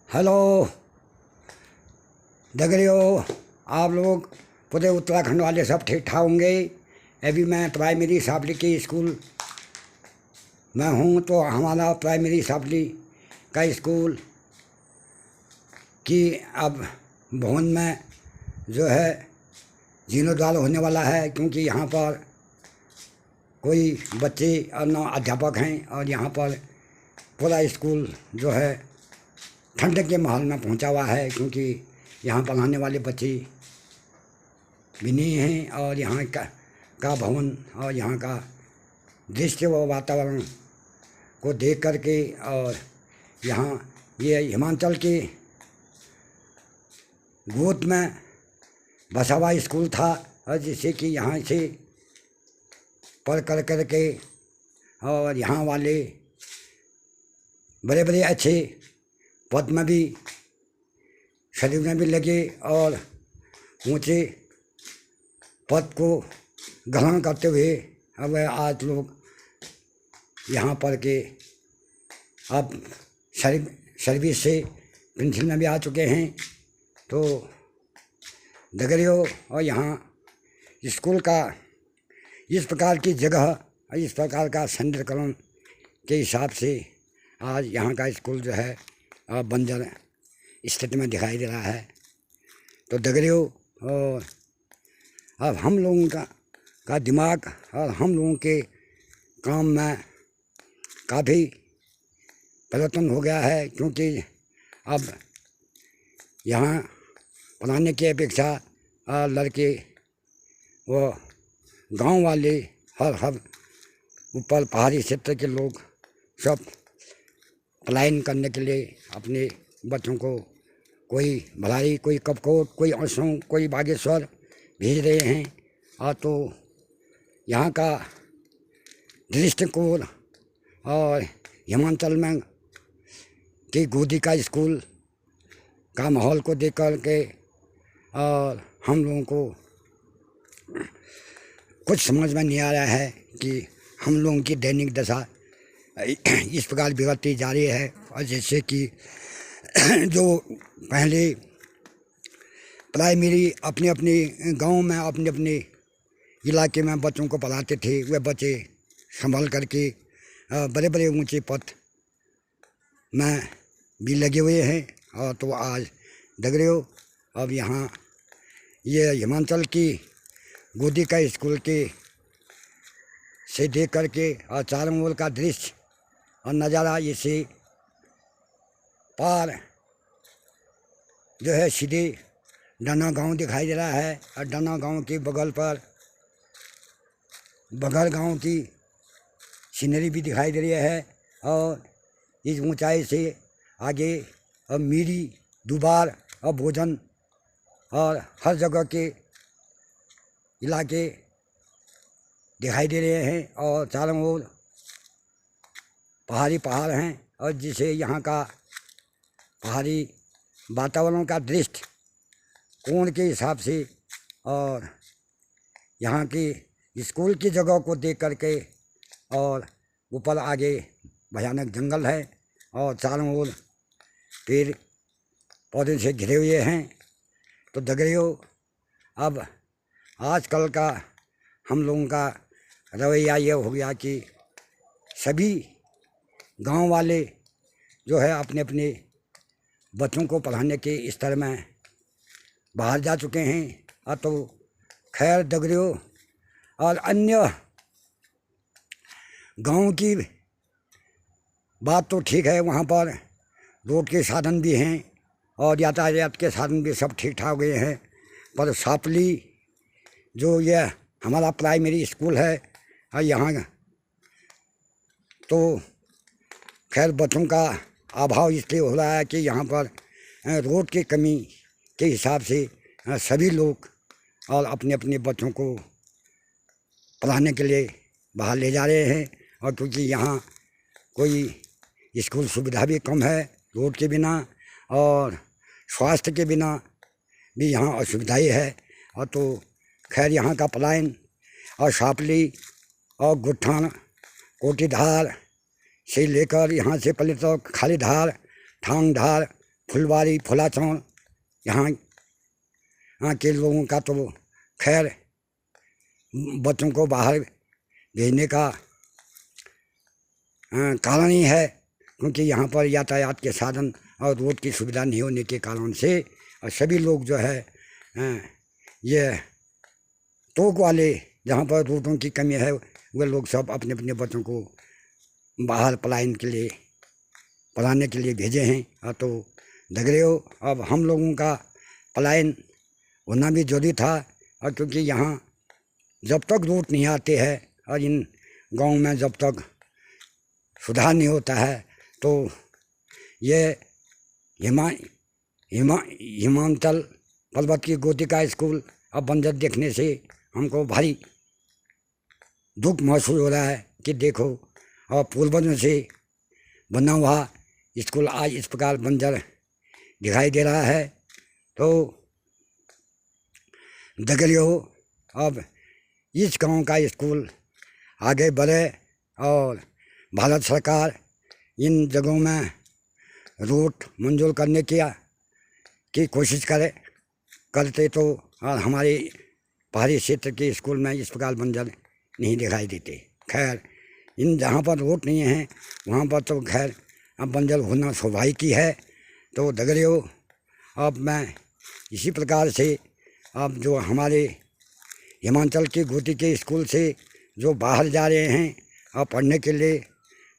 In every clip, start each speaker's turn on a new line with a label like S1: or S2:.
S1: Hello दगड़ियों, आप लोग पूरे उत्तराखंड वाले सब ठीक ठाक होंगे। अभी मैं प्राइमरी सापली के स्कूल में हूँ। तो हमारा प्राइमरी सापली का स्कूल की अब भवन में जो है जीर्णोद्धार होने वाला है, क्योंकि यहाँ पर कोई बच्चे और न अध्यापक हैं और यहाँ पर पूरा स्कूल जो है ठंडक के माहौल में पहुंचा हुआ है, क्योंकि यहाँ पढ़ाने वाले बच्चे भी नहीं हैं। और यहाँ का भवन और यहाँ का दृश्य व वातावरण को देख करके, और यहाँ ये हिमाचल के गोद में बसा हुआ स्कूल था, और जिससे कि यहाँ से पढ़ कर के और यहाँ वाले बड़े बड़े अच्छे पद में भी शरीर में भी लगे और ऊंचे पद को ग्रहण करते हुए अब आज लोग यहाँ पर के अब सर्विस से पेंशन में भी आ चुके हैं। तो दगड़ियों, और यहाँ स्कूल का इस प्रकार की जगह और इस प्रकार का संरक्षण के हिसाब से आज यहाँ का स्कूल जो है बंजर स्थिति में दिखाई दे रहा है। तो दगड़ियों, और अब हम लोगों का दिमाग और हम लोगों के काम में काफ़ी परिवर्तन हो गया है, क्योंकि अब यहाँ पढ़ाने की अपेक्षा लड़के व गांव वाले हर ऊपर पहाड़ी क्षेत्र के लोग सब पलायन करने के लिए अपने बच्चों को कोई भलाई, कोई कपकोट, कोई असों, कोई बागेश्वर भेज रहे हैं। और तो यहाँ का दृष्टिकोण और हिमाचल में के गोदी का स्कूल का माहौल को देख कर के और हम लोगों को कुछ समझ में नहीं आ रहा है कि हम लोगों की दैनिक दशा इस प्रकार बिगड़ती जा रही है। और जैसे कि जो पहले प्राइमरी अपने अपने गांव में अपने अपने इलाके में बच्चों को पढ़ाते थे, वे बच्चे संभल करके बड़े बड़े ऊंचे पद में भी लगे हुए हैं। और तो आज दगड़ियों, अब यहाँ ये हिमाचल की गोदी का स्कूल के से देख करके और चारों ओर का दृश्य और नज़ारा, इसे पार जो है सीधे डना गांव दिखाई दे रहा है। और डना गांव के बगल पर बगल गांव की सीनरी भी दिखाई दे रही है। और इस ऊंचाई से आगे अब मीरी, दुबार और भोजन और हर जगह के इलाके दिखाई दे रहे हैं। और चारों ओर पहाड़ हैं, और जिसे यहाँ का पहाड़ी वातावरण का दृश्य कोण के हिसाब से और यहाँ की स्कूल की जगह को देख करके, और ऊपर आगे भयानक जंगल है और चारों ओर पेड़ पौधे से घिरे हुए हैं। तो दगड़ियों, अब आजकल का हम लोगों का रवैया ये हो गया कि सभी गांव वाले जो है अपने अपने बच्चों को पढ़ाने के स्तर में बाहर जा चुके हैं। और तो खैर दगड़ियों, और अन्य गांव की बात तो ठीक है, वहाँ पर रोड के साधन भी हैं और यातायात के साधन भी सब ठीक ठाक हुए हैं। पर सापली जो ये हमारा प्राइमरी स्कूल है, और यहाँ तो खैर बच्चों का अभाव इसलिए हो रहा है कि यहाँ पर रोड की कमी के हिसाब से सभी लोग और अपने अपने बच्चों को पढ़ाने के लिए बाहर ले जा रहे हैं। और क्योंकि यहाँ कोई स्कूल सुविधा भी कम है, रोड के बिना और स्वास्थ्य के बिना भी यहाँ असुविधा ही है। और तो खैर यहाँ का पलायन और सापली और गुट्ठान, कोटीधार से लेकर यहाँ से पहले तो खालीधार, ठांगधार फुलवारी फुलाचौड़ यहाँ के लोगों का तो खैर बच्चों को बाहर भेजने का कारण ही है, क्योंकि यहाँ पर यातायात के साधन और रोड की सुविधा नहीं होने के कारण से और सभी लोग जो है ये टोक वाले जहाँ पर रोडों की कमी है वे लोग सब अपने अपने बच्चों को बाहर पलायन के लिए पढ़ाने के लिए भेजे हैं। तो देख रहे हो अब हम लोगों का पलायन होना भी जरूरी था, और क्योंकि यहाँ जब तक रोड नहीं आते हैं और इन गांव में जब तक सुधार नहीं होता है तो ये हिमाचल पर्वत की गोदी का स्कूल अब बंजर देखने से हमको भारी दुख महसूस हो रहा है कि देखो और पूर्वजों से बना हुआ स्कूल आज इस प्रकार बंजर दिखाई दे रहा है। तो देख रहे हो अब इस गांव का स्कूल आगे बढ़े और भारत सरकार इन जगहों में रूट मंजूर करने की कोशिश करते तो और हमारे पहाड़ी क्षेत्र के स्कूल में इस प्रकार बंजर नहीं दिखाई देते। खैर इन जहाँ पर रोड नहीं है वहाँ पर तो खैर अब बंजर होना स्वाभाविक ही है। तो देख रहे हो अब मैं इसी प्रकार से अब जो हमारे हिमाचल की गोदी के स्कूल से जो बाहर जा रहे हैं और पढ़ने के लिए,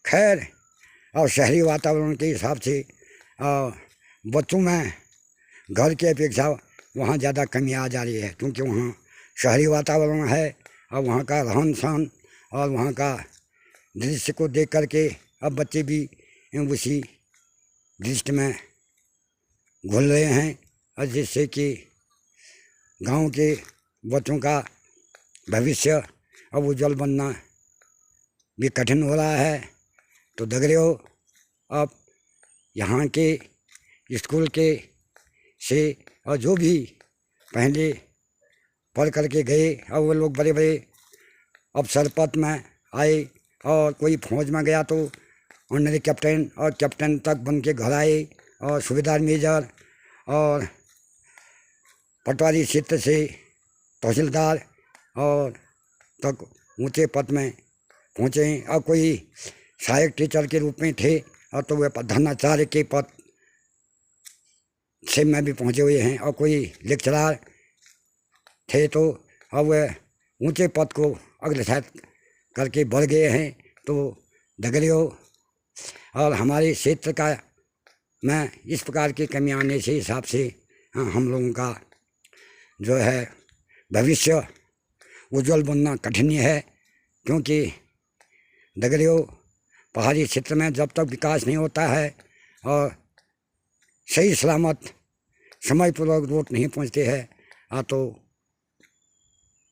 S1: खैर और शहरी वातावरण के हिसाब से बच्चों में घर की अपेक्षा वहाँ ज़्यादा कमी आ जा रही है, क्योंकि वहाँ शहरी वातावरण है और वहाँ का रहन सहन और वहाँ का दृश्य को देख करके अब बच्चे भी उसी दृष्टि में घुल रहे हैं, और जिससे कि गांव के बच्चों का भविष्य अब उज्जवल बनना भी कठिन हो रहा है। तो देख रहे हो अब यहाँ के स्कूल के से और जो भी पहले पढ़ करके गए और वो लोग बड़े बड़े अफसर पद में आए, और कोई फौज में गया तो ऑनरी कैप्टन और कैप्टन तक बन के घर आए, और सूबेदार मेजर और पटवारी क्षेत्र से तहसीलदार और तक ऊंचे पद में पहुँचे, और कोई सहायक टीचर के रूप में थे और तो वे प्रधानाचार्य के पद से में भी पहुँचे हुए हैं, और कोई लेक्चरर थे तो अब वे ऊंचे पद को अग्रसर करके बढ़ गए हैं। तो देख रहे हो और हमारे क्षेत्र का में इस प्रकार की कमी आने से हिसाब से हम लोगों का जो है भविष्य उज्जवल बनना कठिन है, क्योंकि देख रहे हो पहाड़ी क्षेत्र में जब तक विकास नहीं होता है और सही सलामत समय पूर्वक रोड नहीं पहुंचते हैं तो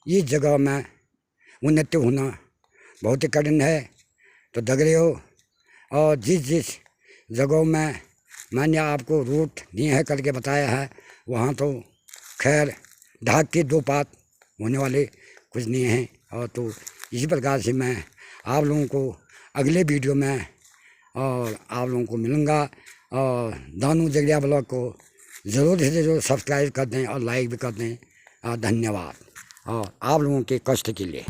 S1: इस जगह में उन्नति होना बहुत ही कठिन है। तो देख रहे हो और जिस जगहों में मैंने आपको रूट दिए हैं करके बताया है वहाँ तो खैर ढाक के दो पात होने वाले कुछ नहीं हैं। और तो इसी प्रकार से मैं आप लोगों को अगले वीडियो में और आप लोगों को मिलूँगा, और दानू जगड़िया ब्लॉग को ज़रूर से ज़रूर सब्सक्राइब कर दें और लाइक भी कर दें। धन्यवाद और आप लोगों के कष्ट के लिए।